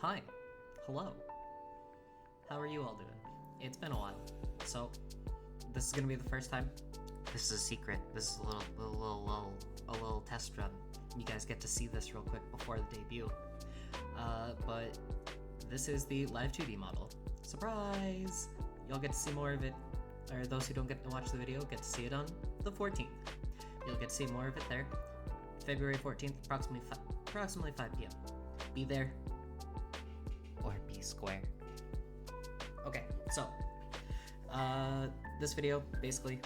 Hi. Hello. How are you all doing? It's been a while. So, this is gonna be the first time. This is a secret. This is a little test run. You guys get to see this real quick before the debut. But this is the live 2D model. Surprise! You'll get to see more of it, or those who don't get to watch the video get to see it on the 14th. You'll get to see more of it there. February 14th, approximately 5 p.m. Be there, or be square. Okay, so, this video basically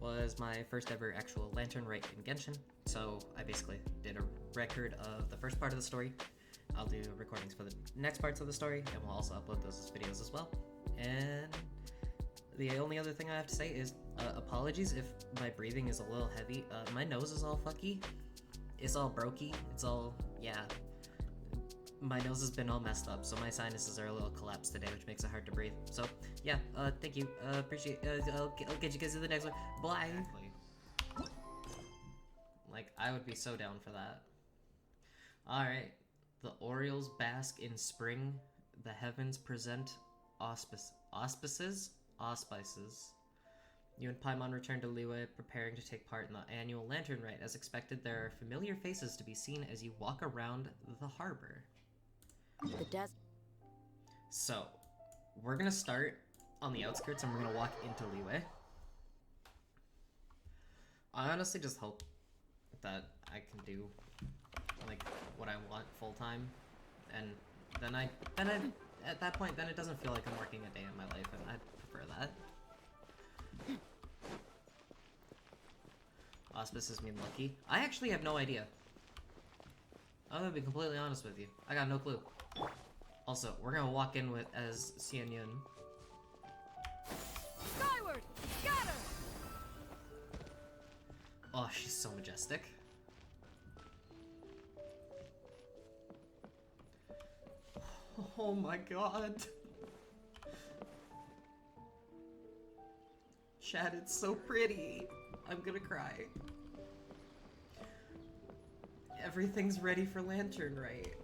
was my first ever actual lantern Rite in Genshin. So I basically did a record of the first part of the story. I'll do recordings for the next parts of the story, and we'll also upload those as videos as well. And the only other thing I have to say is, apologies if my breathing is a little heavy. My nose is all fucky. It's all brokey. It's all, yeah. My nose has been all messed up, so my sinuses are a little collapsed today, which makes it hard to breathe. So, yeah, thank you. Appreciate I'll get you guys to the next one. Bye! Exactly. Like, I would be so down for that. Alright. The Orioles bask in spring. The heavens present auspices? Auspices. You and Paimon return to Liyue, preparing to take part in the annual Lantern Rite. As expected, there are familiar faces to be seen as you walk around the harbor. So, we're gonna start on the outskirts and we're gonna walk into Liyue. I honestly just hope that I can do like what I want full time, and then I at that point then it doesn't feel like I'm working a day in my life, and I prefer that. Auspices mean lucky. I actually have no idea. I'm gonna be completely honest with you. I got no clue. Also, we're gonna walk in with as Xian Yun. Skyward! Scatter! Oh, she's so majestic. Oh my god. Chad, it's so pretty. I'm gonna cry. Everything's ready for Lantern Rite.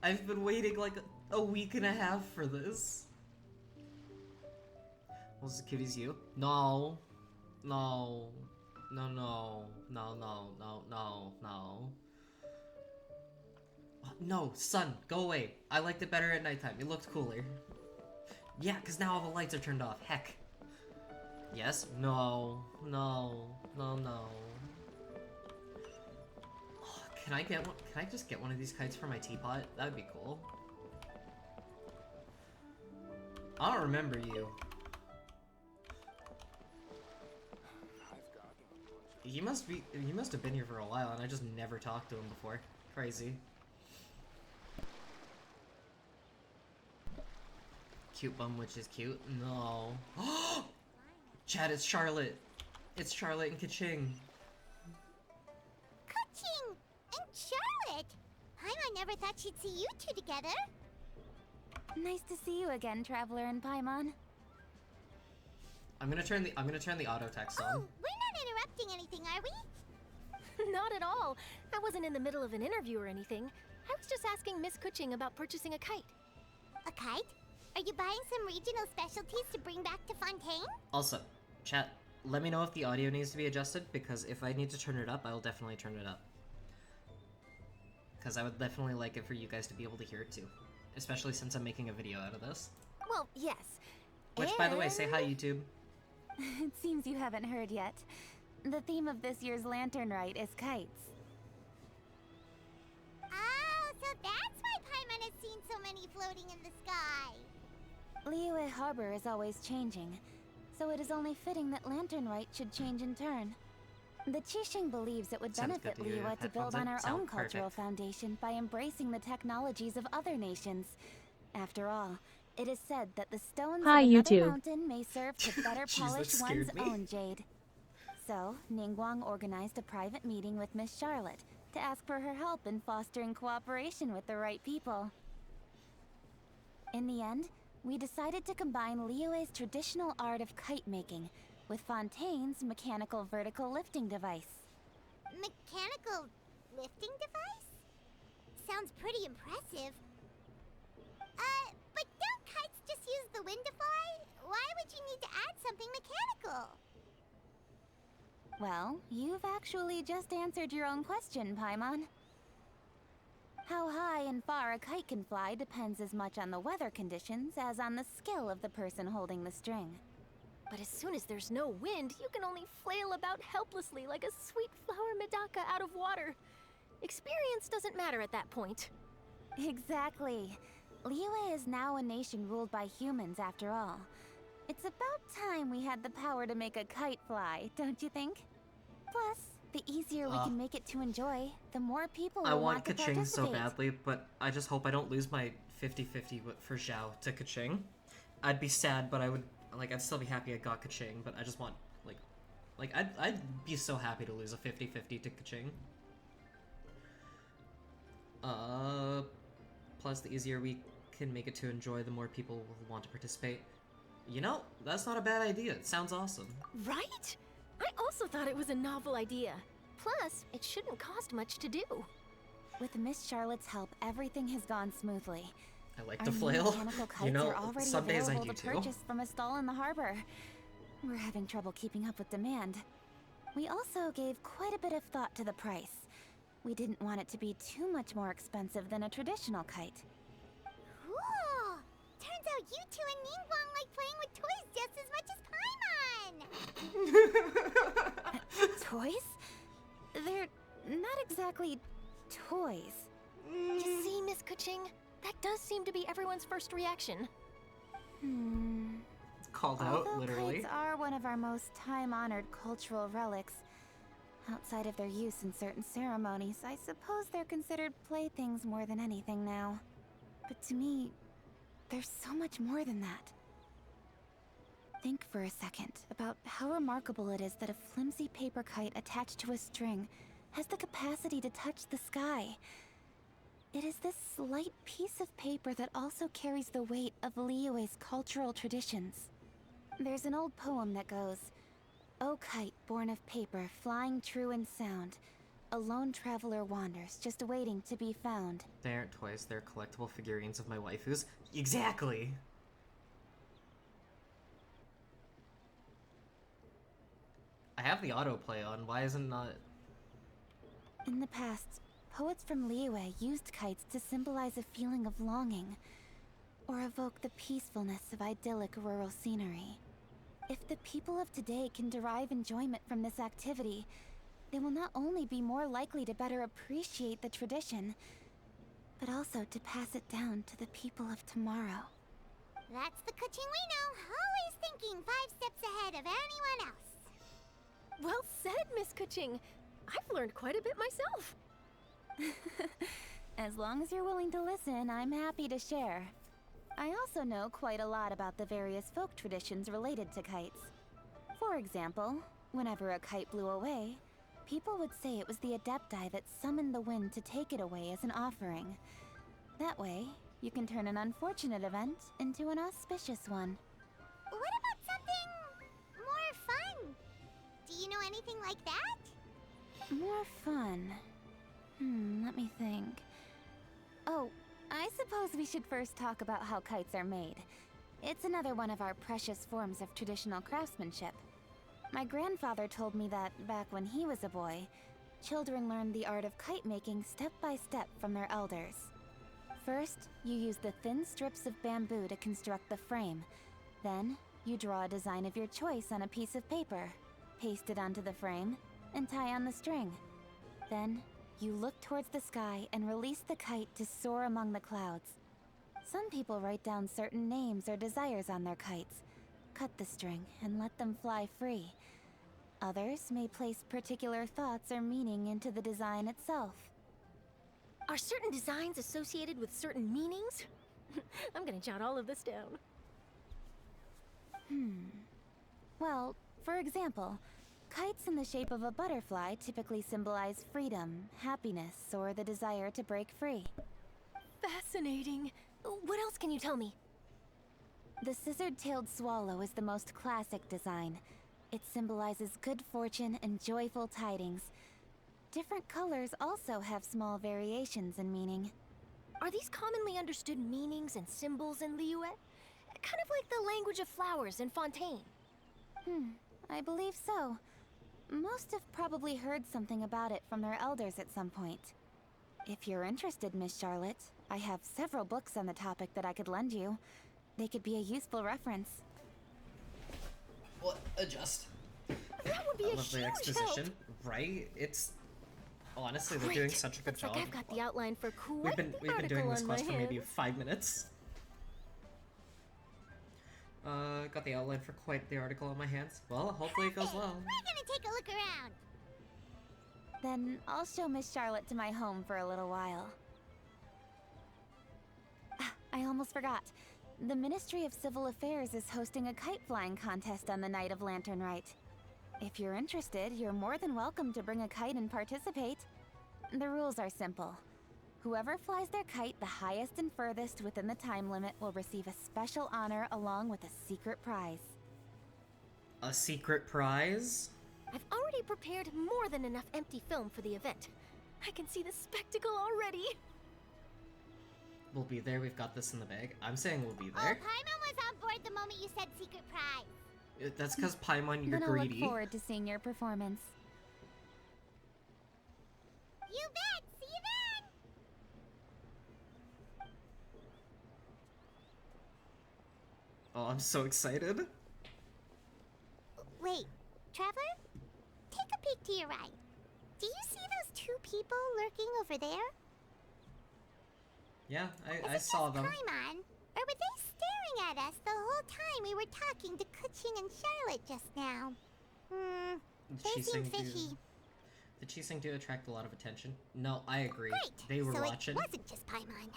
I've been waiting like a week and a half for this. Was as cute as you? No. No. No, no. No, no, no, no, no. No, sun, go away. I liked it better at nighttime. It looked cooler. Yeah, because now all the lights are turned off. Heck. Yes? No. No. No, no. Oh, can I get one? Can I just get one of these kites for my teapot? That would be cool. I don't remember you. He must have been here for a while, and I just never talked to him before. Crazy. Cute bum, which is cute. No. Chad, it's Charlotte. It's Charlotte and Kaching. Kaching and Charlotte. Paimon never thought she'd see you two together. Nice to see you again, Traveler and Paimon. I'm gonna turn the auto text on. Oh, we're not interrupting anything, are we? Not at all. I wasn't in the middle of an interview or anything. I was just asking Miss Kuching about purchasing a kite. A kite? Are you buying some regional specialties to bring back to Fontaine? Also, chat, let me know if the audio needs to be adjusted, because if I need to turn it up, I will definitely turn it up. Because I would definitely like it for you guys to be able to hear it too. Especially since I'm making a video out of this. Well, yes. Which, by the way, say hi, YouTube. It seems you haven't heard yet. The theme of this year's Lantern Rite is kites. Oh, so that's why Paimon has seen so many floating in the sky. Liyue Harbor is always changing, so it is only fitting that Lantern Rite should change in turn. The Qixing believes it would Sounds benefit good. Do you Liyue have to build headphones on in? our Sound own cultural perfect. foundation by embracing the technologies of other nations. After all, it is said that the stones Hi, of another YouTube. mountain may serve to better Jeez, that polish scared one's me. own jade. So, Ningguang organized a private meeting with Miss Charlotte to ask for her help in fostering cooperation with the right people. In the end, we decided to combine Liyue's traditional art of kite making with Fontaine's mechanical vertical lifting device. Mechanical lifting device? Sounds pretty impressive, But don't kites just use the wind to fly? Why would you need to add something mechanical? Well, you've actually just answered your own question, Paimon. How high and far a kite can fly depends as much on the weather conditions as on the skill of the person holding the string. But as soon as there's no wind, you can only flail about helplessly like a sweet flower medaka out of water. Experience doesn't matter at that point. Exactly. Liyue is now a nation ruled by humans, after all. It's about time we had the power to make a kite fly, don't you think? Plus, the easier we can make it to enjoy, the more people will want to Kaching so participate. badly, but I just hope I don't lose my 50-50 for Zhao to Kaching. I'd be sad, but I'd still be happy I got Kaching, but I just want, I'd be so happy to lose a 50-50 to Kaching. Plus the easier we can make it to enjoy, the more people will want to participate. You know, that's not a bad idea. It sounds awesome. Right? I also thought it was a novel idea. Plus, it shouldn't cost much to do. With Miss Charlotte's help, everything has gone smoothly. I like Our to new flail. mechanical kites You know, are already some days I available do to too. purchase from a stall in the harbor. We're having trouble keeping up with demand. We also gave quite a bit of thought to the price. We didn't want it to be too much more expensive than a traditional kite. Cool! Turns out you two and Ningguang like playing with toys just as much as Paimon! Toys? They're not exactly toys. You see, Miss Kuching? That does seem to be everyone's first reaction. Called out, Although literally. kites are one of our most time-honored cultural relics, outside of their use in certain ceremonies, I suppose they're considered playthings more than anything now. But to me, there's so much more than that. Think for a second about how remarkable it is that a flimsy paper kite attached to a string has the capacity to touch the sky. It is this slight piece of paper that also carries the weight of Liyue's cultural traditions. There's an old poem that goes, "O kite born of paper, flying true in sound, a lone traveler wanders, just waiting to be found." They aren't toys, they're collectible figurines of my waifus. Exactly! I have the autoplay on, why isn't it not... In the past, poets from Liyue used kites to symbolize a feeling of longing, or evoke the peacefulness of idyllic rural scenery. If the people of today can derive enjoyment from this activity, they will not only be more likely to better appreciate the tradition, but also to pass it down to the people of tomorrow. That's the Kuching we know, always thinking 5 steps ahead of anyone else. Well said, Miss Kuching. I've learned quite a bit myself. As long as you're willing to listen, I'm happy to share. I also know quite a lot about the various folk traditions related to kites. For example, whenever a kite blew away, people would say it was the Adepti that summoned the wind to take it away as an offering. That way, you can turn an unfortunate event into an auspicious one. What about something more fun? Do you know anything like that? More fun. Let me think. Oh, I suppose we should first talk about how kites are made. It's another one of our precious forms of traditional craftsmanship. My grandfather told me that, back when he was a boy, children learned the art of kite making step by step from their elders. First, you use the thin strips of bamboo to construct the frame. Then, you draw a design of your choice on a piece of paper, paste it onto the frame, and tie on the string. Then, you look towards the sky and release the kite to soar among the clouds. Some people write down certain names or desires on their kites, cut the string, and let them fly free. Others may place particular thoughts or meaning into the design itself. Are certain designs associated with certain meanings? I'm gonna jot all of this down. Well, for example, kites in the shape of a butterfly typically symbolize freedom, happiness, or the desire to break free. Fascinating. What else can you tell me? The scissored-tailed swallow is the most classic design. It symbolizes good fortune and joyful tidings. Different colors also have small variations in meaning. Are these commonly understood meanings and symbols in Liyue? Kind of like the language of flowers in Fontaine. I believe so. Most have probably heard something about it from their elders at some point. If you're interested, Miss Charlotte, I have several books on the topic that I could lend you. They could be a useful reference. What? Adjust. That would be I a love the huge exposition, help. right? It's honestly they're Great. doing such a good Looks job. like I've got the outline for quite We've been the article doing this on quest my for maybe hands. 5 minutes. Got the outline for quite the article on my hands. Well, hopefully it goes well. We're gonna take a look around. Then I'll show Miss Charlotte to my home for a little while. I almost forgot. The Ministry of Civil Affairs is hosting a kite flying contest on the night of Lantern Rite. If you're interested, you're more than welcome to bring a kite and participate. The rules are simple. Whoever flies their kite the highest and furthest within the time limit will receive a special honor along with a secret prize. A secret prize? I've already prepared more than enough empty film for the event. I can see the spectacle already. We'll be there. We've got this in the bag. I'm saying we'll be Oh, there. Paimon was on board the moment you said secret prize. That's because Paimon, you're Then I'll greedy. look forward to seeing your performance. You bet. See you then. Oh, I'm so excited. Wait, Traveler? Take a peek to your right. Do you see those two people lurking over there? Yeah, Is I it saw just them. Paimon? Or were they staring at us the whole time we were talking to Kuching and Charlotte just now? They seem fishy. Did she seem to attract a lot of attention? No, I agree. Great. They were so watching. it wasn't just Paimon.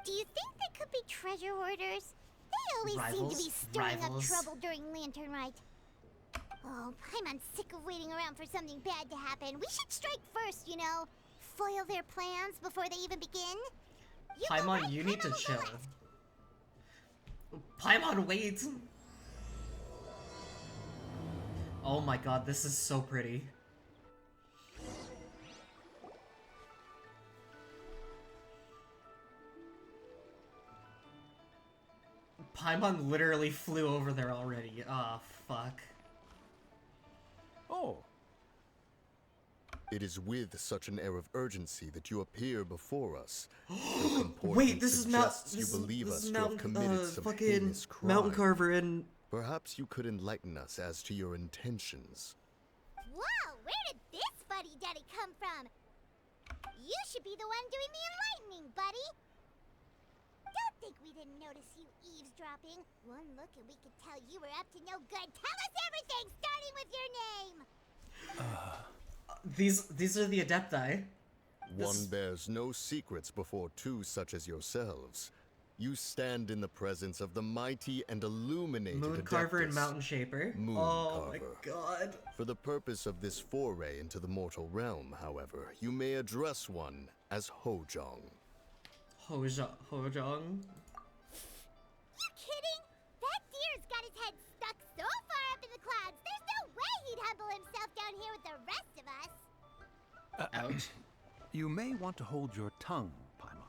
Do you think they could be treasure hoarders? They always seem to be stirring up Rivals. trouble during Lantern Rite. Oh, Paimon's sick of waiting around for something bad to happen. We should strike first, you know. Foil their plans before they even begin. You go Paimon, right, you need to Paimon will go chill. left. Paimon, wait! Oh my god, this is so pretty. Paimon literally flew over there already. Ah, fuck. Oh, It is with such an air of urgency that you appear before us. Your comportment Wait, this is suggests you believe us to have committed some heinous crime. Mountain Carver and... Perhaps you could enlighten us as to your intentions. Whoa, where did this fuddy-duddy come from? You should be the one doing the enlightening, buddy. Don't think we didn't notice you eavesdropping. One look and we could tell you were up to no good. Tell us everything, starting with your name. These are the Adepti. One bears no secrets before two such as yourselves. You stand in the presence of the mighty and illuminated Moon Carver and Adeptus. Mountain Shaper. Moon Oh my Carver. god. For the purpose of this foray into the mortal realm, however, you may address one as Hojong. Hojong? You kidding? That deer's got his head stuck so far up in the clouds, there's no way he'd humble himself down here with the rest of us. Ouch. you may want to hold your tongue, Paimon.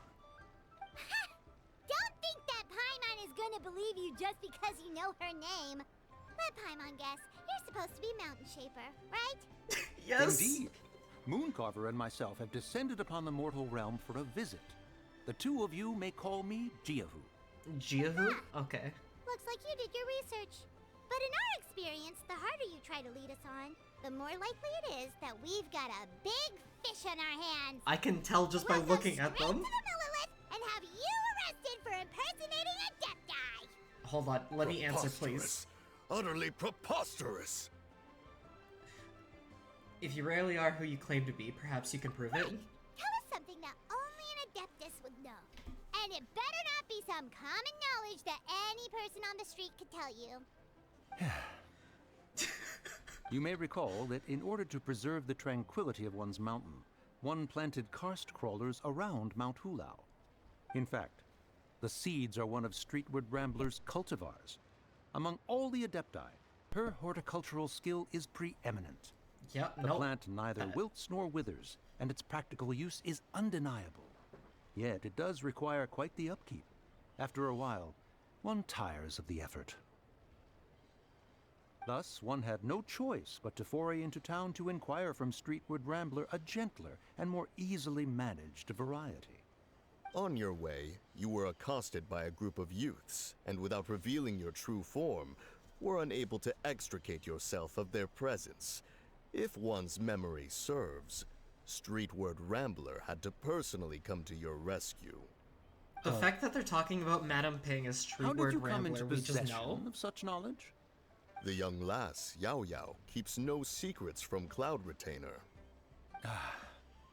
Don't think that Paimon is gonna believe you just because you know her name. Let Paimon guess. You're supposed to be Mountain Shaper, right? Yes! Indeed. Mooncarver and myself have descended upon the mortal realm for a visit. The two of you may call me Jiahu. Jiahu? Okay. Looks like you did your research. But in our experience, the harder you try to lead us on, the more likely it is that we've got a big fish on our hands. I can tell just by We'll go looking at straight them. to the Millilith and have you arrested for impersonating a Adepti. Hold on, let me answer, please. Preposterous. Utterly preposterous! If you really are who you claim to be, perhaps you can prove it. Tell us something that only an Adeptus would know. And it better not be some common knowledge that any person on the street could tell you. You may recall that in order to preserve the tranquility of one's mountain, one planted karst crawlers around Mount Hulao. In fact, the seeds are one of Streetward Rambler's cultivars. Among all the Adepti, her horticultural skill is preeminent. Yep, The nope. plant neither wilts nor withers, and its practical use is undeniable. Yet it does require quite the upkeep. After a while, one tires of the effort. Thus, one had no choice but to foray into town to inquire from Streetward Rambler a gentler and more easily managed variety. On your way, you were accosted by a group of youths, and without revealing your true form, were unable to extricate yourself of their presence. If one's memory serves, Streetward Rambler had to personally come to your rescue. The fact that they're talking about Madame Ping as How did Streetward you come into Rambler, we just possession know. of such knowledge? The young lass, Yao Yao, keeps no secrets from Cloud Retainer.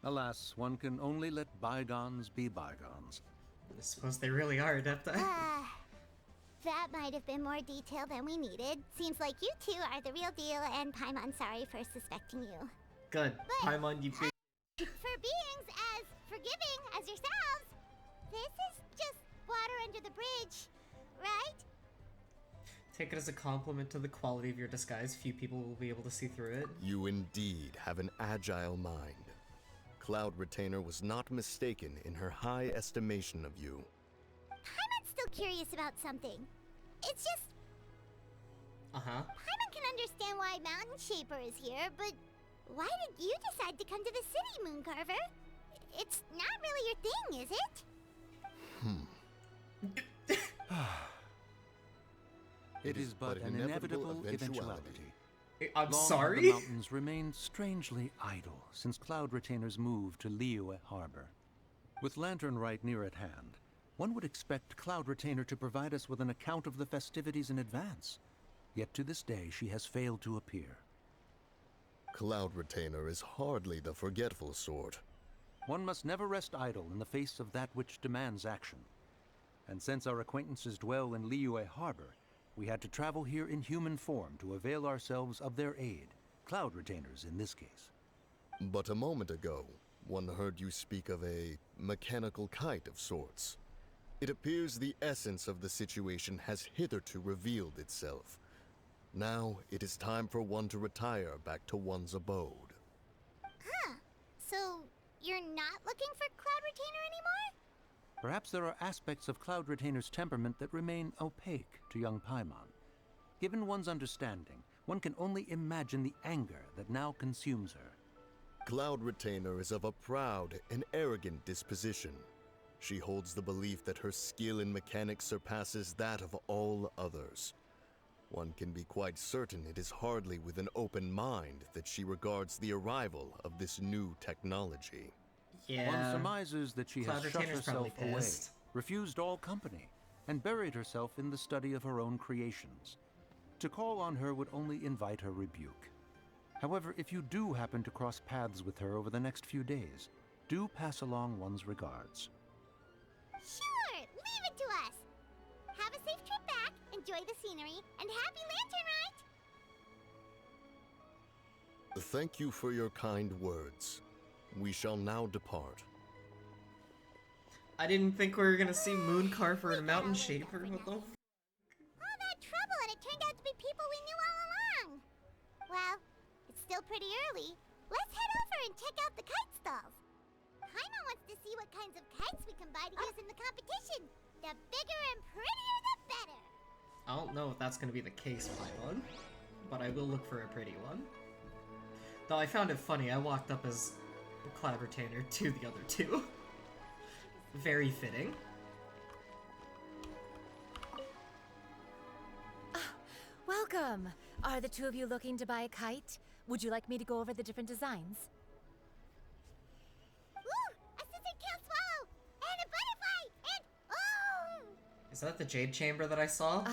Alas, one can only let bygones be bygones. I suppose they really are, Adepta. That might have been more detail than we needed. Seems like you two are the real deal, and Paimon sorry for suspecting you. Good. Paimon, you big... For beings as forgiving as yourselves, this is just water under the bridge, right? Take it as a compliment to the quality of your disguise. Few people will be able to see through it. You indeed have an agile mind. Cloud Retainer was not mistaken in her high estimation of you. Paimon's still curious about something. It's just, Uh-huh. Paimon can understand why Mountain Shaper is here, but why did you decide to come to the city, Mooncarver? It's not really your thing, is it? It is but an inevitable eventuality. I'm Long sorry? have the mountains remained strangely idle since Cloud Retainer's move to Liyue Harbor. With Lantern Rite near at hand, one would expect Cloud Retainer to provide us with an account of the festivities in advance. Yet to this day, she has failed to appear. Cloud Retainer is hardly the forgetful sort. One must never rest idle in the face of that which demands action. And since our acquaintances dwell in Liyue Harbor, we had to travel here in human form to avail ourselves of their aid, Cloud Retainers in this case. But a moment ago, one heard you speak of a mechanical kite of sorts. It appears the essence of the situation has hitherto revealed itself. Now it is time for one to retire back to one's abode. So, you're not looking for Cloud Retainer anymore? Perhaps there are aspects of Cloud Retainer's temperament that remain opaque to young Paimon. Given one's understanding, one can only imagine the anger that now consumes her. Cloud Retainer is of a proud and arrogant disposition. She holds the belief that her skill in mechanics surpasses that of all others. One can be quite certain it is hardly with an open mind that she regards the arrival of this new technology. Yeah. One surmises that she Cloud has shut Retainer's probably herself away, pissed. refused all company, and buried herself in the study of her own creations. To call on her would only invite her rebuke. However, if you do happen to cross paths with her over the next few days, do pass along one's regards. Sure, leave it to us. Have a safe trip back, enjoy the scenery, and happy Lantern Rite! Thank you for your kind words. We shall now depart. I didn't think we were gonna see Mooncarver and Mountain Shaper. What the f- All that trouble, and it turned out to be people we knew all along. Well, it's still pretty early. Let's head over and check out the kite stalls. Paimon wants to see what kinds of kites we can buy to use in the competition. The bigger and prettier, the better. I don't know if that's gonna be the case, Paimon, but I will look for a pretty one. Though I found it funny, I walked up as Cloud Retainer to the other two. Very fitting. Welcome! Are the two of you looking to buy a kite? Would you like me to go over the different designs? Ooh, a scissor kill swallow, and a butterfly, and oh! Is that the Jade Chamber that I saw?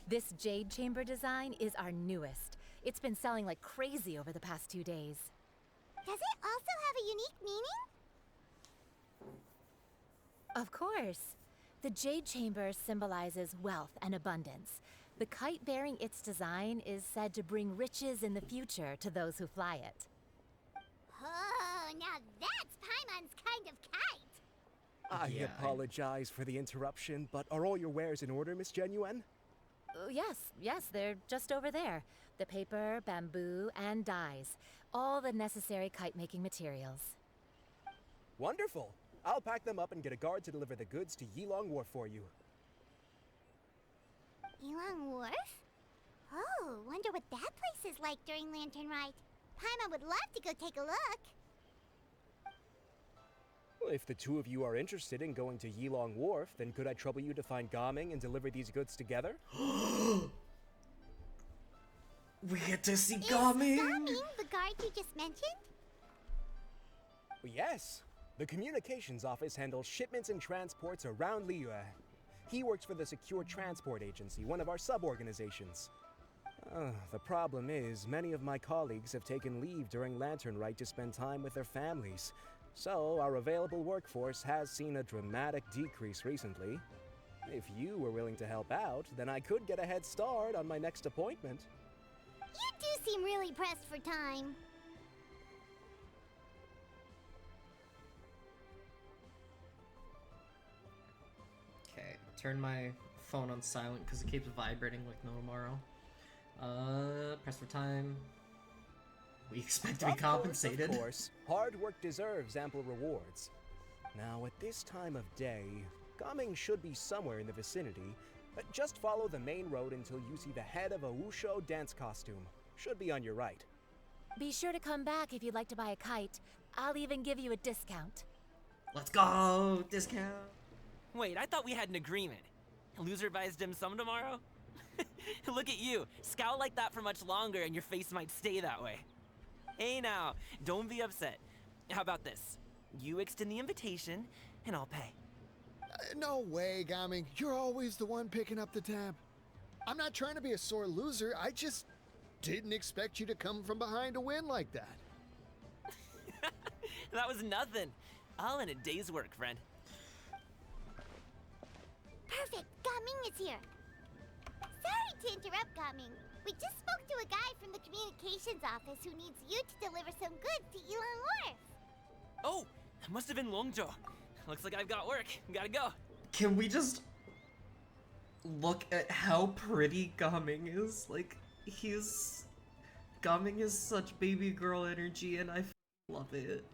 This Jade Chamber design is our newest. It's been selling like crazy over the past 2 days. Does it also have a unique meaning? Of course. The Jade Chamber symbolizes wealth and abundance. The kite bearing its design is said to bring riches in the future to those who fly it. Oh, now that's Paimon's kind of kite. I Yeah, apologize for the interruption, but are all your wares in order, Miss Genuine? Yes, they're just over there. The paper, bamboo, and dyes. All the necessary kite-making materials. Wonderful. I'll pack them up and get a guard to deliver the goods to Yilong Wharf for you. Yilong Wharf? Oh, wonder what that place is like during Lantern Rite. Paimon would love to go take a look. Well, if the two of you are interested in going to Yilong Wharf, then could I trouble you to find Gaming and deliver these goods together? We get to see Is Gaming! Gaming the guard you just mentioned? Well, yes. The communications office handles shipments and transports around Liyue. He works for the Secure Transport Agency, one of our sub-organizations. The problem is, many of my colleagues have taken leave during Lantern Rite to spend time with their families. So, our available workforce has seen a dramatic decrease recently. If you were willing to help out, then I could get a head start on my next appointment. You do seem really pressed for time. Okay, turn my phone on silent because it keeps vibrating like no tomorrow. Press for time. We expect to be compensated. Of course. Hard work deserves ample rewards. Now, at this time of day, Gaming should be somewhere in the vicinity. Just follow the main road until you see the head of a Wushu dance costume. Should be on your right. Be sure to come back if you'd like to buy a kite. I'll even give you a discount. Let's go! Discount! Wait, I thought we had an agreement. Loser buys dim sum tomorrow? Look at you. Scowl like that for much longer and your face might stay that way. Hey now, don't be upset. How about this? You extend the invitation, and I'll pay. No way, Gaming. You're always the one picking up the tab. I'm not trying to be a sore loser. I just didn't expect you to come from behind to win like that. That was nothing. All in a day's work, friend. Perfect, Gaming is here. Sorry to interrupt, Gaming. We just spoke to a guy from the communications office who needs you to deliver some goods to Yilong Wharf. Oh, that must have been Longzhou. Looks like I've got work. Gotta go. Can we just look at how pretty Gaming is? Like, Gaming is such baby girl energy and I love it.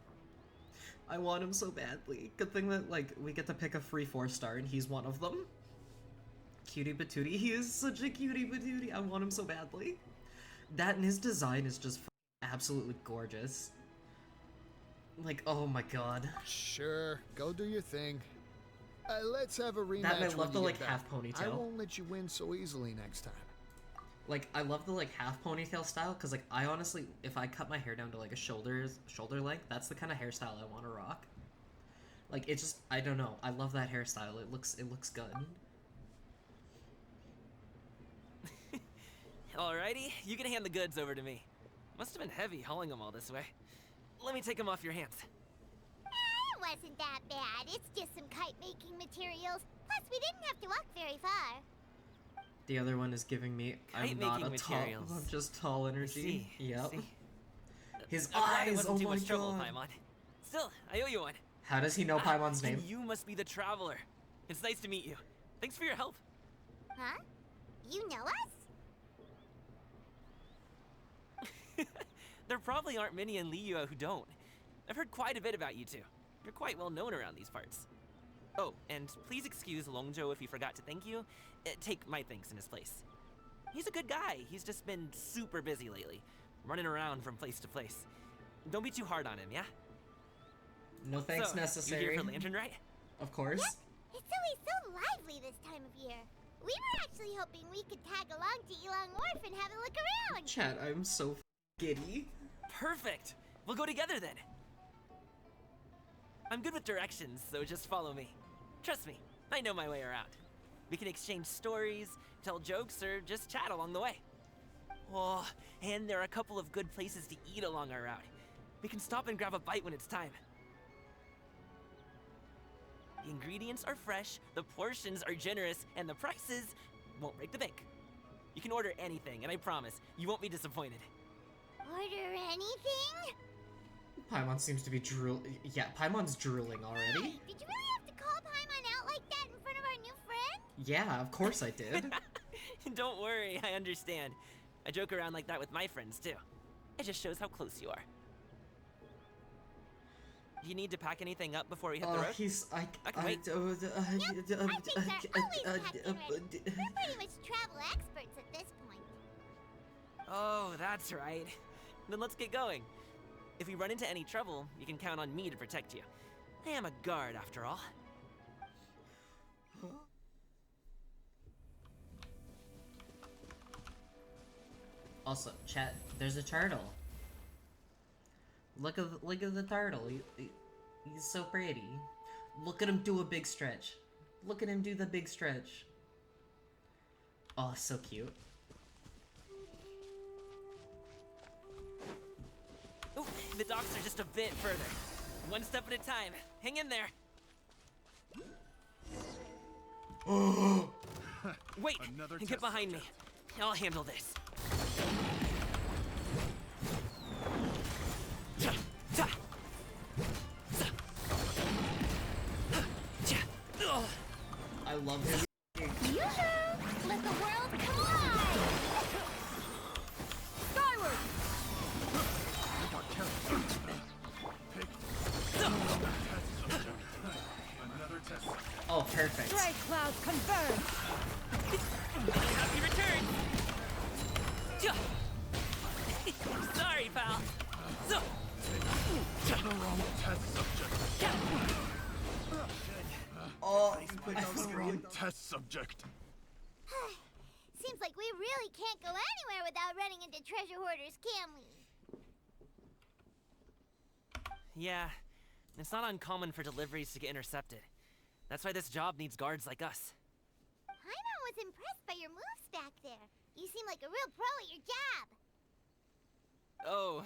I want him so badly. Good thing that, like, we get to pick a free 4-star and he's one of them. Cutie patootie. He is such a cutie patootie. I want him so badly. That and his design is just absolutely gorgeous. Like, oh my god. Sure, go do your thing. Let's have a rematch. That and I when love the, you like, get half back. ponytail. I won't let you win so easily next time. Like, I love the, like, half ponytail style, because, like, I honestly, if I cut my hair down to, like, a shoulder length, that's the kind of hairstyle I want to rock. Like, it just, I don't know, I love that hairstyle, it looks good. Alrighty, you can hand the goods over to me. Must have been heavy hauling them all this way. Let me take them off your hands. It wasn't that bad. It's just some kite-making materials. Plus, we didn't have to walk very far. The other one is giving me, I'm not a tall, materials. I'm just tall energy. See, Yep. see. His I'm glad it eyes, wasn't oh too my much trouble, god. Paimon. Still, I owe you one. How does he know Paimon's And name? you must be the traveler. It's nice to meet you. Thanks for your help. Huh? You know us? There probably aren't many in Liyue who don't. I've heard quite a bit about you two. You're quite well known around these parts. Oh, and please excuse Longzhou if he forgot to thank you. Take my thanks in his place. He's a good guy. He's just been super busy lately, running around from place to place. Don't be too hard on him, yeah? No thanks So, necessary. You here for Lantern, right? Of course. Yep. It's always so lively this time of year. We were actually hoping we could tag along to Yilong Wharf and have a look around. Chat, I'm so giddy. Perfect. We'll go together then. I'm good with directions, so just follow me. Trust me, I know my way around. We can exchange stories, tell jokes, or just chat along the way. Oh, and there are a couple of good places to eat along our route. We can stop and grab a bite when it's time. The ingredients are fresh, the portions are generous, and the prices won't break the bank. You can order anything, and I promise, you won't be disappointed. Order anything? Paimon seems to be yeah, Paimon's drooling already. Hey, did you really have to call Paimon out like that in front of our new friend? Yeah, of course I did. Don't worry, I understand. I joke around like that with my friends, too. It just shows how close you are. Do you need to pack anything up before we hit the road? I can wait. My things are always packed and ready. We're pretty much travel experts at this point. Oh, that's right. Then let's get going. If we run into any trouble, you can count on me to protect you. I am a guard, after all. Also, chat, there's a turtle. Look at the turtle. He's so pretty. Look at him do a big stretch. Look at him do the big stretch. Oh, so cute. Ooh, the docks are just a bit further. One step at a time. Hang in there. Wait, get behind me. I'll handle this. I love him. Yoo-hoo! Let the world collide! Skyward! Oh, perfect. Stray clouds converge! Happy return! Sorry, pal. Oh, Wrong test subject. Seems like we really can't go anywhere without running into treasure hoarders, can we? Yeah, it's not uncommon for deliveries to get intercepted. That's why this job needs guards like us. Paimon was impressed by your moves back there. You seem like a real pro at your job. Oh,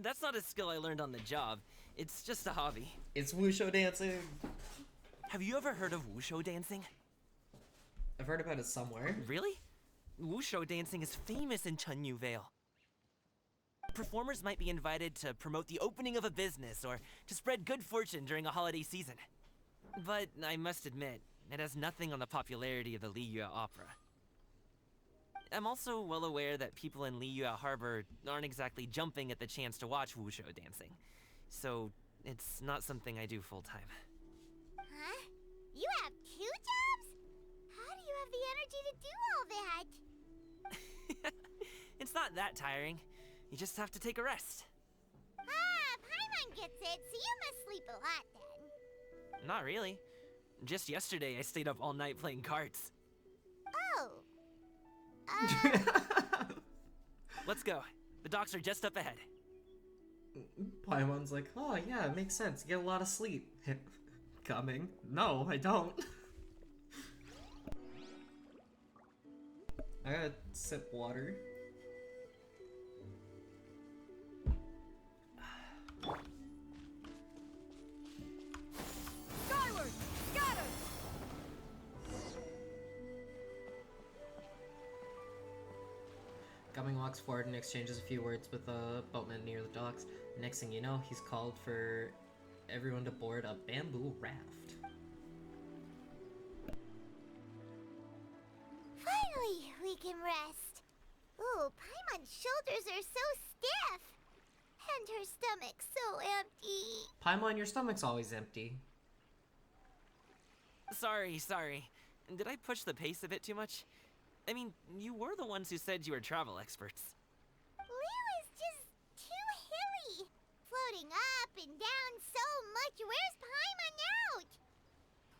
that's not a skill I learned on the job. It's just a hobby. It's wushu dancing. Have you ever heard of wushu dancing? I've heard about it somewhere. Really? Wushu dancing is famous in Chunyu Vale. Performers might be invited to promote the opening of a business or to spread good fortune during a holiday season. But I must admit, it has nothing on the popularity of the Liyue Opera. I'm also well aware that people in Liyue Harbor aren't exactly jumping at the chance to watch wushu dancing. So, it's not something I do full-time. Huh? You have 2 jobs? How do you have the energy to do all that? It's not that tiring. You just have to take a rest. Ah, Paimon gets it, so you must sleep a lot then. Not really. Just yesterday, I stayed up all night playing cards. Oh. Let's go. The docks are just up ahead. Paimon's like, oh yeah, it makes sense. You get a lot of sleep. Coming. No, I don't. I gotta sip water. Skyward! Scatter! Gumming walks forward and exchanges a few words with a boatman near the docks. Next thing you know, he's called for everyone to board a bamboo raft. Finally, we can rest. Ooh, Paimon's shoulders are so stiff. And her stomach so empty. Paimon, your stomach's always empty. Sorry. Did I push the pace a bit too much? I mean, you were the ones who said you were travel experts. Liu is just too hilly. Floating up and down so much. Where's Paimon out?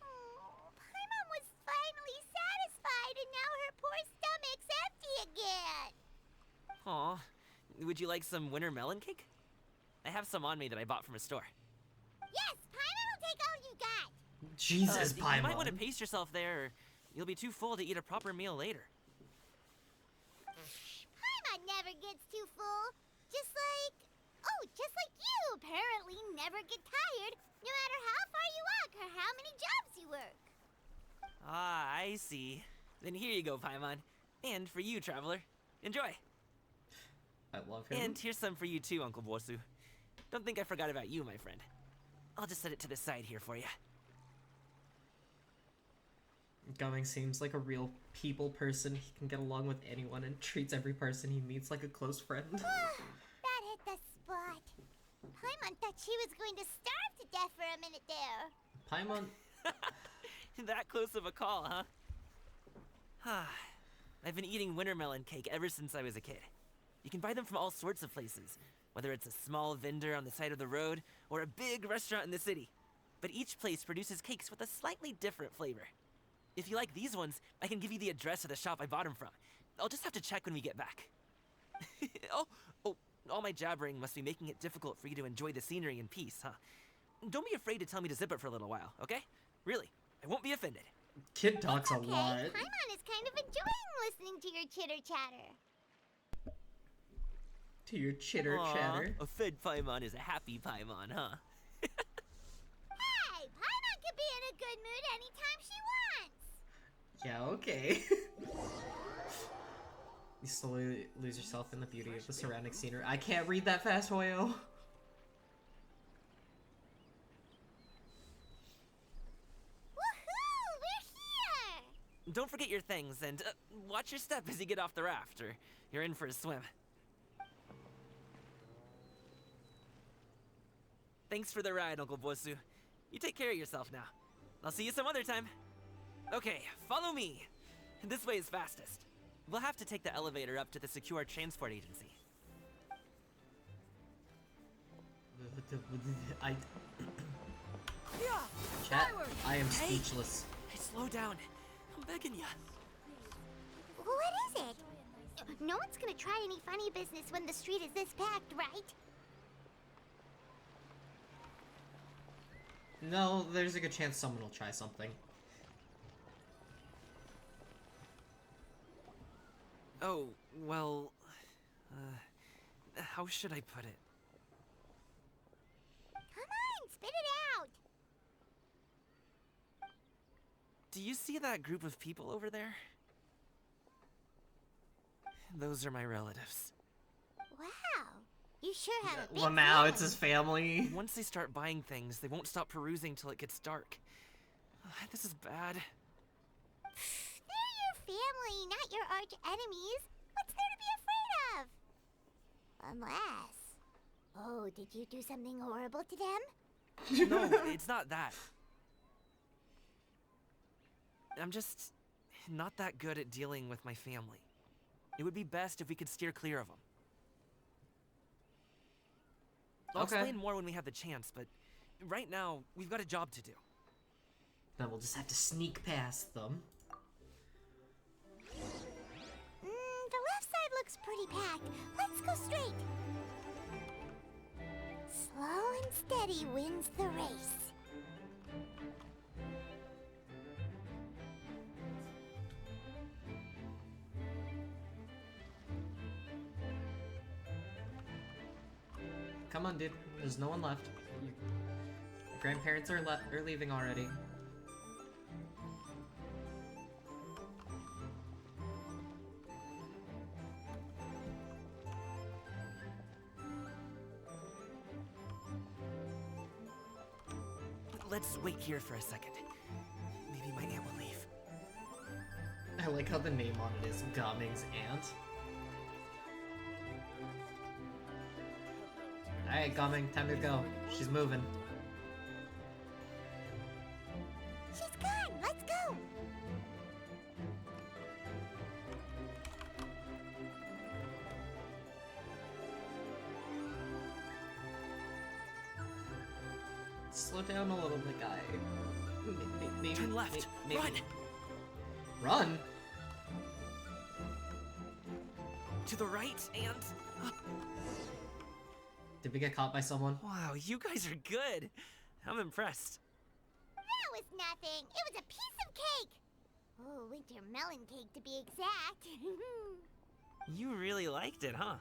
Oh, Paimon was finally satisfied and now her poor stomach's empty again. Aw, would you like some winter melon cake? I have some on me that I bought from a store. Yes, Paimon will take all you got. Jesus, Paimon. You might want to pace yourself there, or you'll be too full to eat a proper meal later. Paimon never gets too full. Just like you apparently never get tired, no matter how far you walk or how many jobs you work. Ah, I see. Then here you go, Paimon. And for you, traveler. Enjoy. I love him. And here's some for you too, Uncle Bosu. Don't think I forgot about you, my friend. I'll just set it to the side here for you. Gumming seems like a real people person. He can get along with anyone and treats every person he meets like a close friend. That hit the spot. Paimon Paimon thought she was going to starve to death for a minute there. Paimon. That close of a call, huh? I've been eating wintermelon cake ever since I was a kid. You can buy them from all sorts of places, whether it's a small vendor on the side of the road or a big restaurant in the city. But each place produces cakes with a slightly different flavor. If you like these ones, I can give you the address of the shop I bought them from. I'll just have to check when we get back. Oh, all my jabbering must be making it difficult for you to enjoy the scenery in peace, huh? Don't be afraid to tell me to zip it for a little while, okay? Really, I won't be offended. Kid talks a Okay, lot. Paimon is kind of enjoying listening to your chitter-chatter. To your chitter Aw, chatter. a fed Paimon is a happy Paimon, huh? Hey, Paimon can be in a good mood anytime she wants. Yeah, okay. You slowly lose yourself in the beauty of the surrounding scenery. I can't read that fast, Hoyo. Woohoo! We're here! Don't forget your things, and watch your step as you get off the raft, or you're in for a swim. Thanks for the ride, Uncle Bosu. You take care of yourself now. I'll see you some other time. Okay, follow me. This way is fastest. We'll have to take the elevator up to the secure transport agency. Chat, I am speechless. Hey, slow down. I'm begging you. What is it? No one's gonna try any funny business when the street is this packed, right? No, there's a good chance someone will try something. Oh, well... how should I put it? Come on, spit it out! Do you see that group of people over there? Those are my relatives. Wow, you sure have a big Well, now family. it's his family. Once they start buying things, they won't stop perusing till it gets dark. This is bad. They're your family, not your arch enemies. What's there to be afraid of? Unless... Oh, did you do something horrible to them? No, it's not that. I'm just not that good at dealing with my family. It would be best if we could steer clear of them. I'll Okay. explain more when we have the chance, but right now, we've got a job to do. Then we'll just have to sneak past them. The left side looks pretty packed. Let's go straight. Slow and steady wins the race. Come on, dude. There's no one left. Your grandparents are leaving already. Let's wait here for a second. Maybe my aunt will leave. I like how the name on it is Gaming's aunt. Alright, Gaming, time to go. She's moving. She's gone. Let's go. Slow down a little bit, guy. Maybe, Turn left. maybe. Run! Run? To the right and... Did we get caught by someone? Wow, you guys are good. I'm impressed. That was nothing. It was a piece of cake. Oh, winter melon cake to be exact. You really liked it, huh?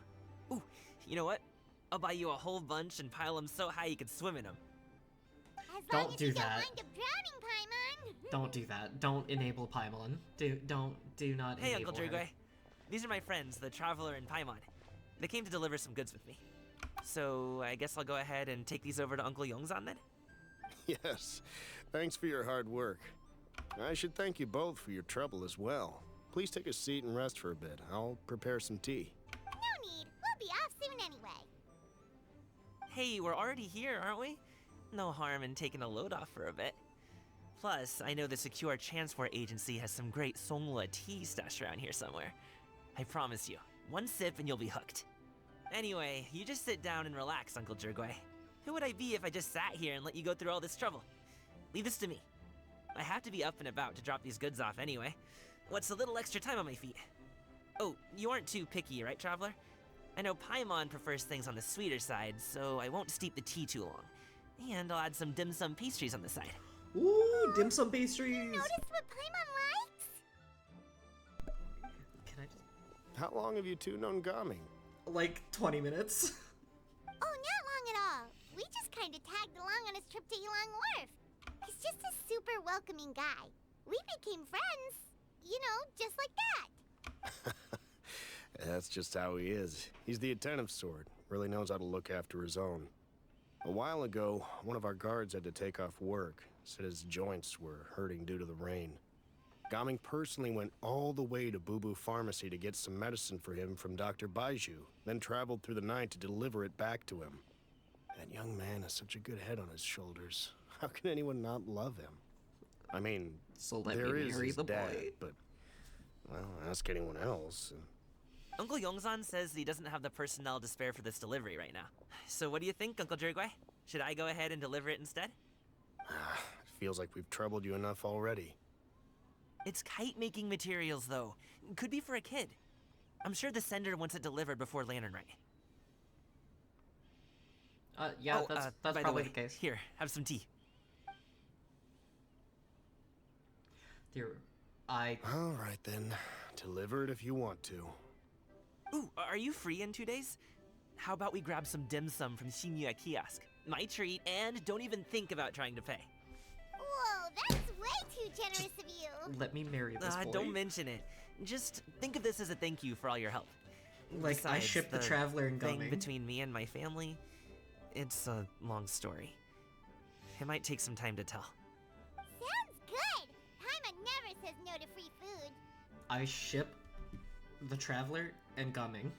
Ooh, you know what? I'll buy you a whole bunch and pile them so high you can swim in them. As Don't long as do you that. don't wind up drowning, Paimon. Don't do that. Don't enable Paimon. Do not Hey, enable Uncle her. Drugway. These are my friends, the Traveler and Paimon. They came to deliver some goods with me. So, I guess I'll go ahead and take these over to Uncle Yongzan then? Yes, thanks for your hard work. I should thank you both for your trouble as well. Please take a seat and rest for a bit. I'll prepare some tea. No need. We'll be off soon anyway. Hey, we're already here, aren't we? No harm in taking a load off for a bit. Plus, I know the Secure Transport Agency has some great Songhua tea stashed around here somewhere. I promise you, one sip and you'll be hooked. Anyway, you just sit down and relax, Uncle Jirgwe. Who would I be if I just sat here and let you go through all this trouble? Leave this to me. I have to be up and about to drop these goods off anyway. What's a little extra time on my feet? Oh, you aren't too picky, right, Traveler? I know Paimon prefers things on the sweeter side, so I won't steep the tea too long. And I'll add some dim sum pastries on the side. Ooh, dim sum pastries! Notice what Paimon likes? Can I just... How long have you two known Gaming? Like, 20 minutes? Oh, not long at all. We just kind of tagged along on his trip to Yulong Wharf. He's just a super welcoming guy. We became friends. You know, just like that. That's just how he is. He's the attentive sort. Really knows how to look after his own. A while ago, one of our guards had to take off work. Said his joints were hurting due to the rain. Gaming personally went all the way to Boo Boo Pharmacy to get some medicine for him from Dr. Baiju, then traveled through the night to deliver it back to him. That young man has such a good head on his shoulders. How can anyone not love him? I mean, So let there me is marry his the dad, boy. but, well, ask anyone else. Uncle Yongzan says that he doesn't have the personnel to spare for this delivery right now. So what do you think, Uncle Jirgwe? Should I go ahead and deliver it instead? It feels like we've troubled you enough already. It's kite-making materials, though. Could be for a kid. I'm sure the sender wants it delivered before Lantern Rite. Yeah, Oh, that's by probably the the case. Here, have some tea. Dear, All right, then. Deliver it if you want to. Ooh, are you free in 2 days? How about we grab some dim sum from Shinya Kiosk? My treat, and don't even think about trying to pay. Whoa, that's way too generous of you. let me marry this boy. Don't mention it. Just think of this as a thank you for all your help. Like, I Besides, ship the Traveler and thing Gaming. between me and my family, it's a long story. It might take some time to tell. Sounds good. Paimon never says no to free food. I ship the Traveler and Gaming.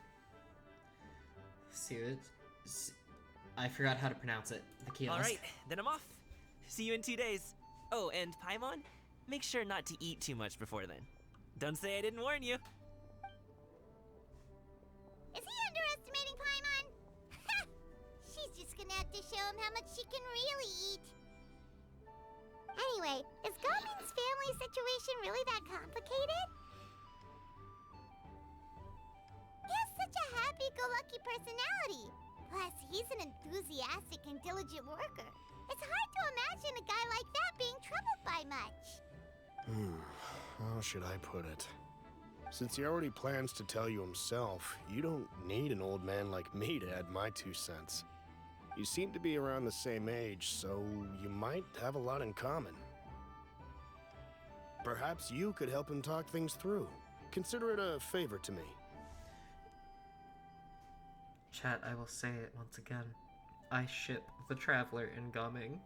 See it? I forgot how to pronounce it. The kiosk. Alright, then I'm off. See you in 2 days. Oh, and Paimon, make sure not to eat too much before then. Don't say I didn't warn you. Is he underestimating Paimon? Ha! She's just gonna have to show him how much she can really eat. Anyway, is Gaming's family situation really that complicated? He has such a happy-go-lucky personality. Plus, he's an enthusiastic and diligent worker. It's hard to imagine a guy like that being troubled by much. How should I put it? Since he already plans to tell you himself, you don't need an old man like me to add my 2 cents. You seem to be around the same age, so you might have a lot in common. Perhaps you could help him talk things through. Consider it a favor to me. Chat, I will say it once again. I ship the Traveler and Gaming.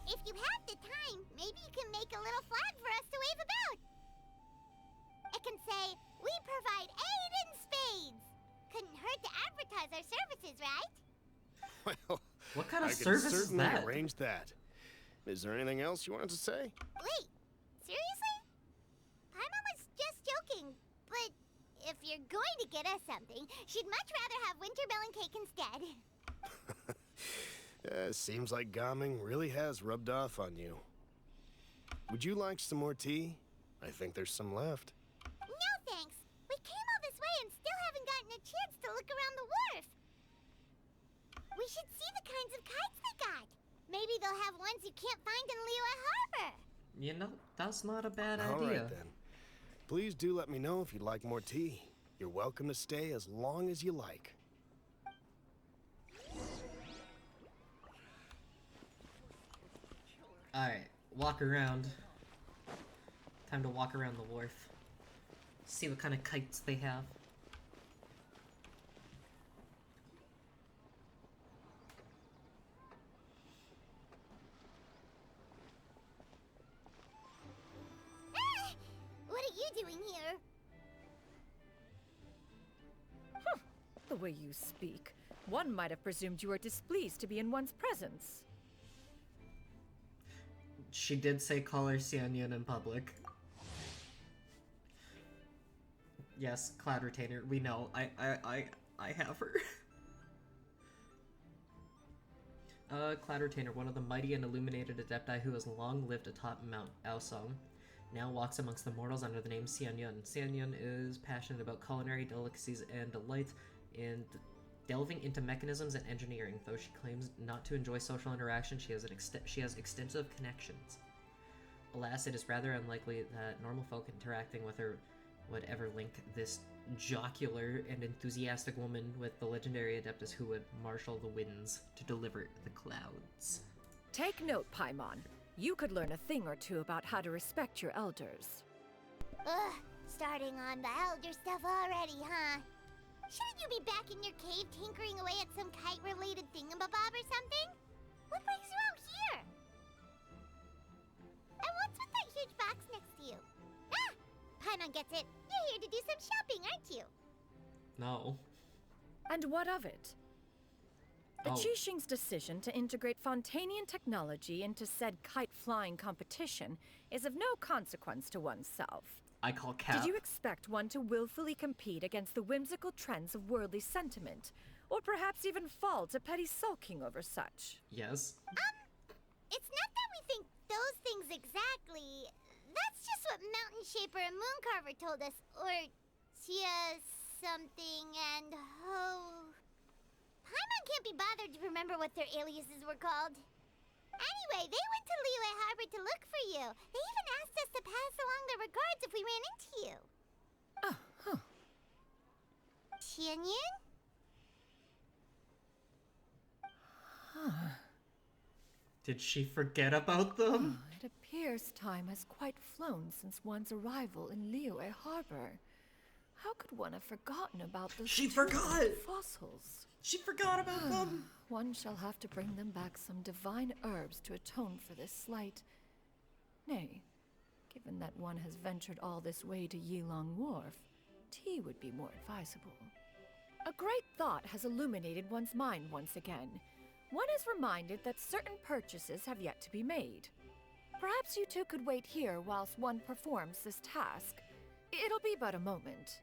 If you have the time, maybe you can make a little flag for us to wave about. It can say, "We provide aid in spades." Couldn't hurt to advertise our services, right? Well, What kind of I can service is certainly that? arrange that. Is there anything else you wanted to say? Wait, seriously? Paimon was just joking, but if you're going to get us something, she'd much rather have winter melon cake instead. Seems like Gaming really has rubbed off on you. Would you like some more tea? I think there's some left. No thanks. We came all this way and still haven't gotten a chance to look around the wharf. We should see the kinds of kites they got. Maybe they'll have ones you can't find in Liyue Harbor. You know, that's not a bad All idea. right, then. Please do let me know if you'd like more tea. You're welcome to stay as long as you like. Alright, walk around. Time to walk around the wharf. See what kind of kites they have. Ah! What are you doing here? The way you speak. One might have presumed you were displeased to be in one's presence. She did say call her Xianyun in public. Yes, Cloud Retainer, we know. I have her. Cloud Retainer, one of the mighty and illuminated adepti who has long lived atop Mount Aosong, now walks amongst the mortals under the name Xianyun. Xianyun is passionate about culinary delicacies and delights in delving into mechanisms and engineering. Though she claims not to enjoy social interaction, she has extensive connections. Alas, it is rather unlikely that normal folk interacting with her would ever link this jocular and enthusiastic woman with the legendary adeptus who would marshal the winds to deliver the clouds. Take note, Paimon. You could learn a thing or two about how to respect your elders. Ugh, starting on the elder stuff already, huh? Shouldn't you be back in your cave tinkering away at some kite-related thingamabob or something? What brings you out here? And what's with that huge box next to you? Ah! Paimon gets it. You're here to do some shopping, aren't you? No. And what of it? The Oh. Qixing's decision to integrate Fontanian technology into said kite-flying competition is of no consequence to oneself. I call cap. Did you expect one to willfully compete against the whimsical trends of worldly sentiment, or perhaps even fall to petty sulking over such? Yes. It's not that we think those things exactly. That's just what Mountain Shaper and Mooncarver told us, or Tia something and Ho. Paimon can't be bothered to remember what their aliases were called. Anyway, they went to Liyue Harbor to look for you. They even asked us to pass along their regards if we ran into you. Oh, huh. Xianyun? Did she forget about them? It appears time has quite flown since one's arrival in Liyue Harbor. How could one have forgotten about those She two forgot! fossils? She forgot about them! One shall have to bring them back some divine herbs to atone for this slight. Nay, given that one has ventured all this way to Yilong Wharf, tea would be more advisable. A great thought has illuminated one's mind once again. One is reminded that certain purchases have yet to be made. Perhaps you two could wait here whilst one performs this task. It'll be but a moment.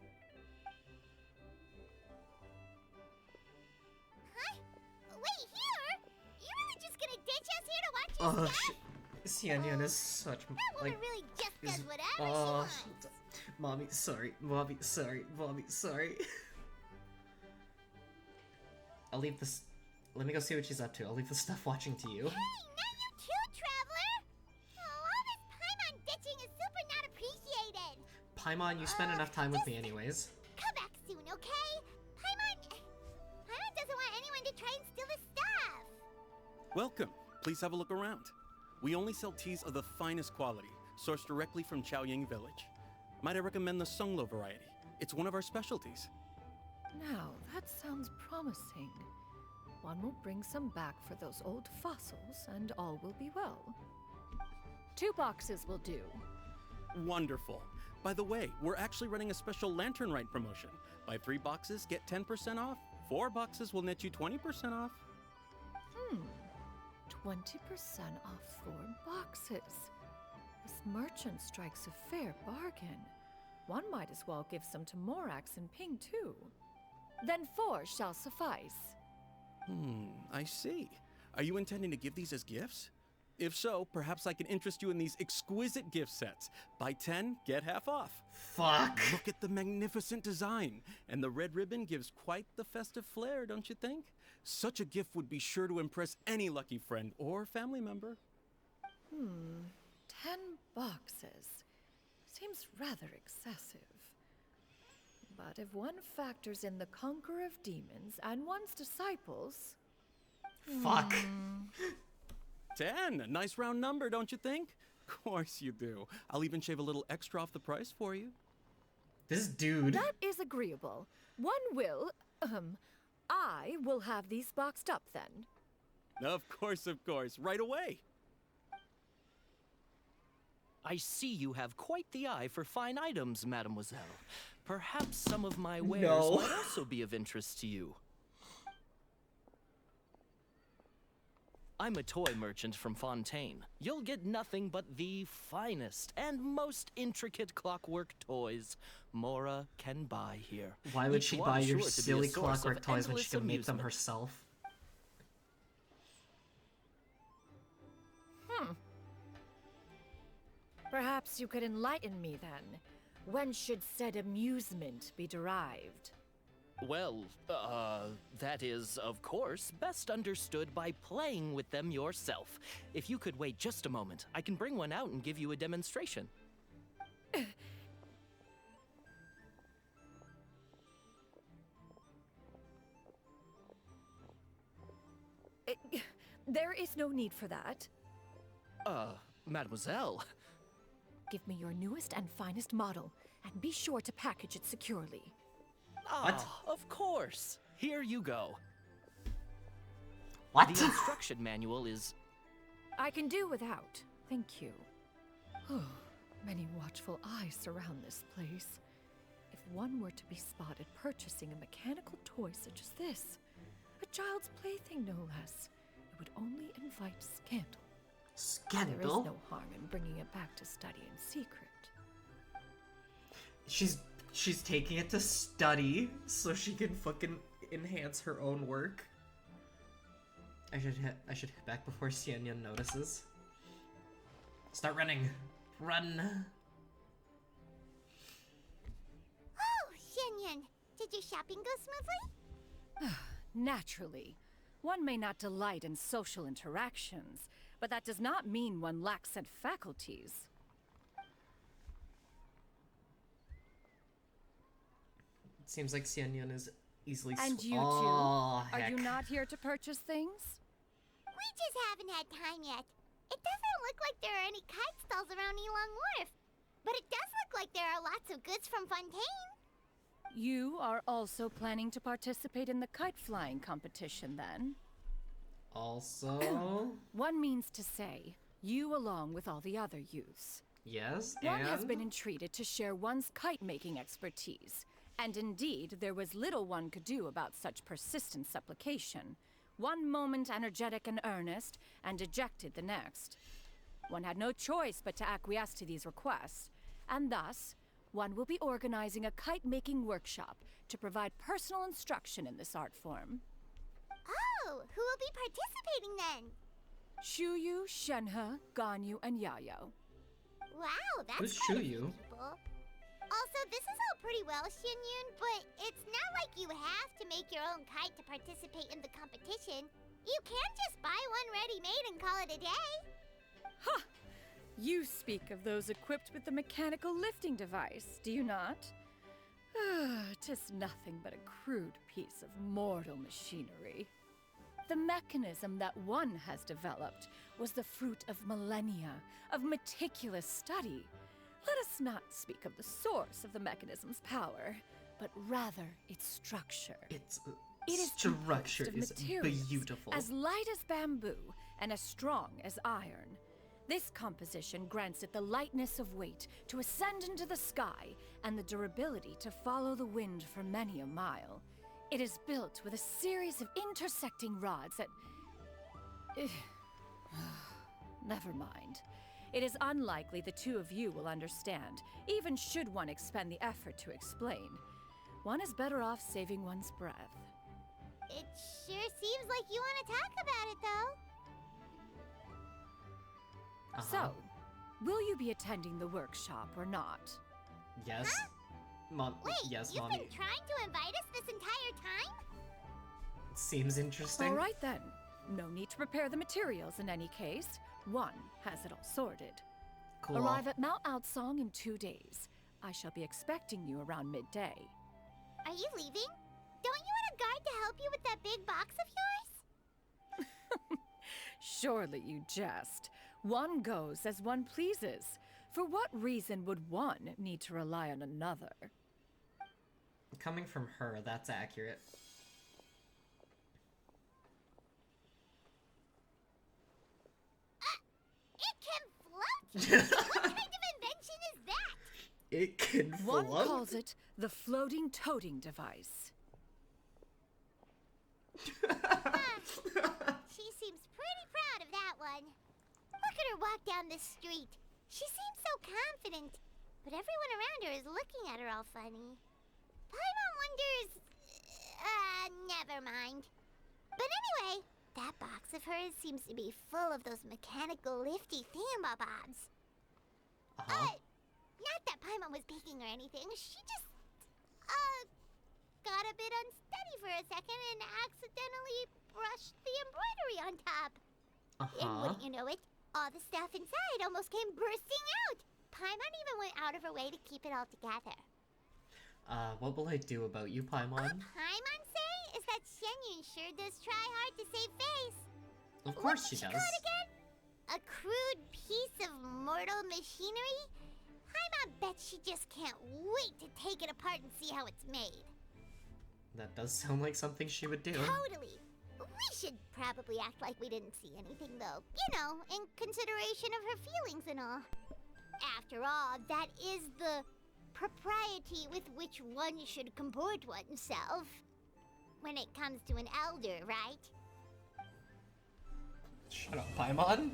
Huh? Wait, here? You really just gonna ditch us here to watch your stuff? Xianyun is such That woman like. really just is- does whatever she wants. Mommy, sorry. Mommy, sorry. Mommy, sorry. I'll leave this. Let me go see what she's up to. I'll leave the stuff watching to you. Hey, not you too, traveler! Oh, all this Paimon ditching is super not appreciated. Paimon, you spend enough time with me anyways. Come back soon, okay? Paimon doesn't want anyone to try and steal his stuff. Welcome. Please have a look around. We only sell teas of the finest quality, sourced directly from Chaoying Village. Might I recommend the Songlo variety? It's one of our specialties. Now, that sounds promising. One will bring some back for those old fossils, and all will be well. 2 boxes will do. Wonderful. By the way, we're actually running a special Lantern Rite promotion. Buy 3 boxes, get 10% off. 4 boxes will net you 20% off. 20% off 4 boxes. This merchant strikes a fair bargain. One might as well give some to Morax and Ping, too. Then 4 shall suffice. I see. Are you intending to give these as gifts? If so, perhaps I can interest you in these exquisite gift sets. Buy 10, get half off. Fuck. Look at the magnificent design. And the red ribbon gives quite the festive flair, don't you think? Such a gift would be sure to impress any lucky friend or family member. 10 boxes. Seems rather excessive. But if one factors in the conqueror of demons and one's disciples... Fuck. 10, a nice round number, don't you think? Of course you do. I'll even shave a little extra off the price for you. This dude. That is agreeable. One will, I will have these boxed up then. Of course, right away. I see you have quite the eye for fine items, mademoiselle. Perhaps some of my wares might also be of interest to you. I'm a toy merchant from Fontaine. You'll get nothing but the finest and most intricate clockwork toys Mora can buy here. Why would Each she one buy your sure to be a silly source clockwork of toys when she endless can make them amusement. herself? Perhaps you could enlighten me then. When should said amusement be derived? Well, that is, of course, best understood by playing with them yourself. If you could wait just a moment, I can bring one out and give you a demonstration. There is no need for that. Mademoiselle. Give me your newest and finest model, and be sure to package it securely. What? Of course. Here you go. What? The instruction manual is... I can do without. Thank you. Many watchful eyes surround this place. If one were to be spotted purchasing a mechanical toy such as this, a child's plaything no less, it would only invite scandal. Scandal? There is no harm in bringing it back to study in secret. She's taking it to study so she can fucking enhance her own work. I should hit back before Xianyan notices. Start running. Run. Oh, Shenyan, did your shopping go smoothly? Naturally. One may not delight in social interactions, but that does not mean one lacks said faculties. It seems like Xianyan is easily And you oh, too? Are heck. you not here to purchase things? We just haven't had time yet. It doesn't look like there are any kite stalls around Elong Wharf, but it does look like there are lots of goods from Fontaine. You are also planning to participate in the kite flying competition then? Also... One means to say, you along with all the other youths. Yes, One and... has been entreated to share one's kite-making expertise, and indeed, there was little one could do about such persistent supplication. One moment energetic and earnest, and dejected the next. One had no choice but to acquiesce to these requests, and thus, one will be organizing a kite-making workshop to provide personal instruction in this art form. Oh, who will be participating then? Shuyu, Shenhe, Ganyu, and Yayo. Wow, that's Who's quite a few Shuyu? people. Also, this is all pretty well, Xinyun, but it's not like you have to make your own kite to participate in the competition. You can just buy one ready-made and call it a day. Ha! You speak of those equipped with the mechanical lifting device, do you not? Tis nothing but a crude piece of mortal machinery. The mechanism that one has developed was the fruit of millennia of meticulous study. Let us not speak of the source of the mechanism's power, but rather its structure. Its It is structure composed of is materials beautiful. as light as bamboo and as strong as iron. This composition grants it the lightness of weight to ascend into the sky and the durability to follow the wind for many a mile. It is built with a series of intersecting rods that... Never mind. It is unlikely the two of you will understand, even should one expend the effort to explain. One is better off saving one's breath. It sure seems like you want to talk about it, though. So, will you be attending the workshop or not? Yes. Wait, yes, you've Mommy. been trying to invite us this entire time? Seems interesting. All right then. No need to prepare the materials in any case. One has it all sorted. Cool. Arrive at Mount Outsong in 2 days. I shall be expecting you around midday. Are you leaving? Don't you want a guard to help you with that big box of yours? Surely you jest. One goes as one pleases. For what reason would one need to rely on another? Coming from her, that's accurate. It can float? What kind of invention is that? It can One float? calls it the floating toting device. She seems pretty proud at her walk down the street. She seems so confident, but everyone around her is looking at her all funny. Paimon wonders... never mind. But anyway, that box of hers seems to be full of those mechanical lifty thingamabobs. Not that Paimon was peeking or anything. She just, got a bit unsteady for a second and accidentally brushed the embroidery on top. And wouldn't you know it, all the stuff inside almost came bursting out. Paimon even went out of her way to keep it all together. What will I do about you, Paimon? All Paimon say is that Shenyun sure does try hard to save face. Of course she What does. did she call it again? A crude piece of mortal machinery? Paimon bets she just can't wait to take it apart and see how it's made. That does sound like something she would do. Totally. We should probably act like we didn't see anything, though. You know, in consideration of her feelings and all. After all, that is the propriety with which one should comport oneself. When it comes to an elder, right? Shut up, Paimon.